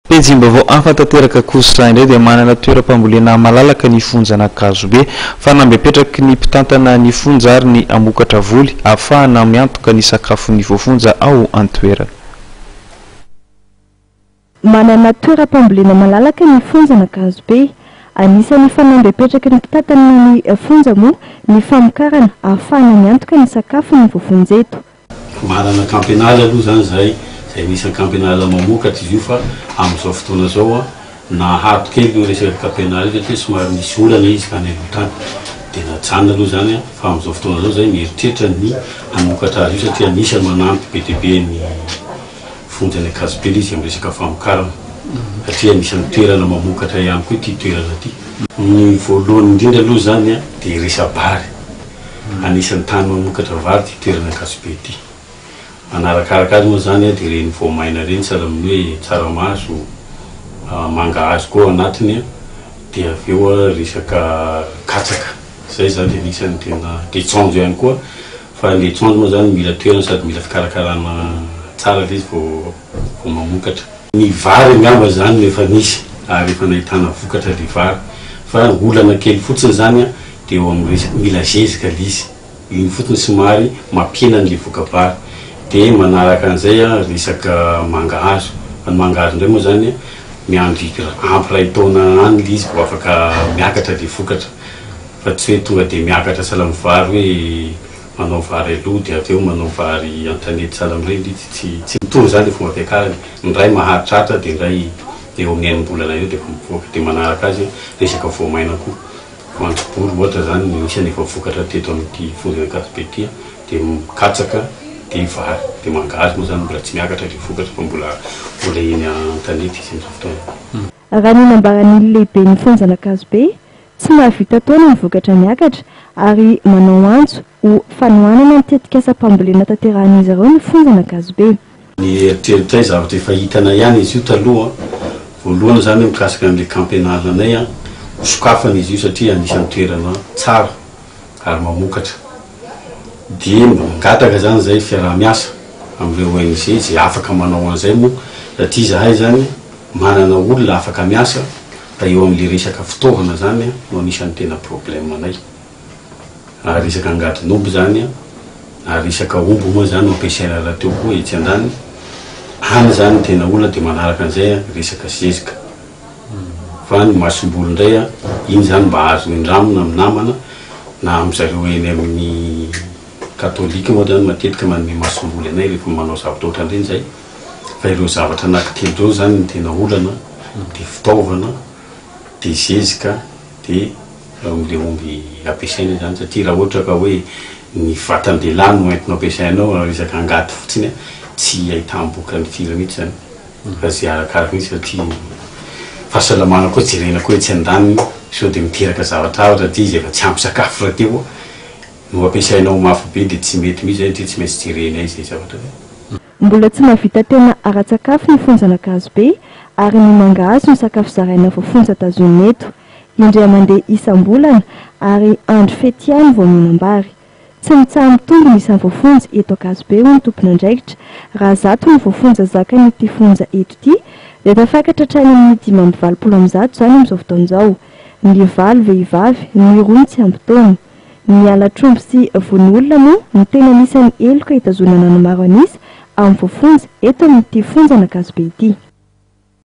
pejimba vao afantanteraka kosa indray dia manana toeram-pambolena malalaka ny fonjana Kazobe fa nambepetraky ny mpitantana ny fonja ary ny amokatra voly ahafahana miantoka ny sakafon'ny voafonja ao an-toerana. Manana toeram-pambolena malalaka ny fonjana Kazobe, anisan'ny fanambepetraky ny mpitantana ny fonja moa ny famokarana ahafahana miantoka ny sakafon'ny voafonja eto. Manana kampenala aloha zany zay misy kampenala mamokatra izy io fa amin'izao fotoana zao na hato kely io resaka kampenala satria somary misy olana izy ka ny tany dia natsanona aloha zany fa amin'izao fotoana zao zay mieritreritra ny hamokatra azy io satria anisany manampy be dia be ny fonjany Kazobe izy amin'ny resaka famokarana satria anisany toerana mamokatra ihany koa ity toerana ity. Ny voalohany indrindra aloha zany dia resa-bary, anisany tany mamokatra vary ity toerana Kazobe ity. Manarakaraka azy moa zany dia reny voamaina reny sahala amin'ny hoe tsaramaso, mangahazo koa anatiny dia avy eo resaka katsaka zay zany dia anisany tena letsanjo ihany koa fa letsanjo moa zany mila toerana sady mila fikarakarana tsara ilay izy vao mamokatra. Ny vary angamba zany efa nisy ary efa nahitana vokatra ilay vary fa olana kely fotsiny zany dia eo amin'ny mila zezika ilay izy, iny fotsiny somary mampiena an'ilay voka-bary. Dia manaraka an'izay resaka mangahazo. Ny mangahazo indray moa zany miandry ampy ray taona any ilay izy vao afaka miakatra ilay vokatra fa tsy hoe tonga dia miakatra sahala amin'ny vary hoe manao vary aloha dia avy eo manao vary an-tanety sahala amin'ireny tsy mitovy zany ilay fomba fiakarany. Ny ray maharitratra dia ny ray eo amin'ny enim-bolana eo dia mivoaka. Dia manaraka azy resaka voamaina koa, voanjobory ohatra zany isany efa vokatra teto amin'ity fonjana Kazobe ity dia katsaka dia vary. Dia mangahazo moa zany mbola tsy miakatra ilay vokatra fa mbola eny an-tanety izy amin'izao fotoana. Raha ny nambaran'ny lehibe ny fonjana Kazobe, tsy mahavita taona ny vokatra miakatra ary manao antso ho fanohanana ny tetikasa-pambolena tanteran'izy ireo ny fonjana Kazobe. Ny eritreritray zavatra efa hitana ihany izy io taloha, voalohany zany mikasika amin'ilay kampenala anay hosokafana izy io satria anisany toerana tsara ary mamokatra. Dia mangataka zany zay fiaraha-miasa amin'ireo ONG zay afaka manao an'izay moa satria zahay zany manana olona afaka miasa fa eo amin'ilay resaka fitaovana zany no anisany tena problème anay. Ary resaka angadin'omby zany ary resaka omby moa zany ampiasaina raha teo koa etsy andany any zany tena olona. Dia manaraka an'izay resaka zezika fa ny masom-bolo indray iny zany mba azo indramina amin'ny namana na amin'izareo eny amin'ny katolika moa zany matetika manome masom-boly anay rehefa manao zavatra ohatran'ireny zay fa ireo zavatra anankitelo ireo zany ny tena olana dia fitaovana dia zezika dia amin'ilay omby ampiasaina zany satria raha ohatra ka hoe ny vatan-dehilahy no entina ampiasainao resaka angady fotsiny tsy ahitam-boka ny firy mihitsy zany fa zay arakaraka mihitsy satria fahasalamana koa jerena koa etsy an-daniny sao dia miteraka zavatra hafa dia izy efa tsy ampy sakafo raha teo no ampiasainao mafy be dia tsy mety mihitsy zay tsy maintsy jerena izy zay zavatra. Mbola tsy mahavita tena ara-tsakafo ny fonjana Kazobe ary ny mangahazo ny sakafo zaraina voafonja tazomina eto. Indray mandeha isam-bolana ary andro fety ihany vao mihinam-bary. Tsy mitsaha mitombo ny isan'ny voafonja eto Kazobe hoy ny tompony andraikitra. Raha zato ny voafonja zakan'ity fonja eto ity dia tafakatra hatrany amin'ny 520 zany amin'izao fotoana izao. Ny valo vehivavy, ny roa tsy ampy taona. Ny alatrombo sy von'olona moa ny tena anisan'ny eloka hitazonana ny maro an'isa amin'ny voafonja eto amin'ity fonjana Kazobe ity.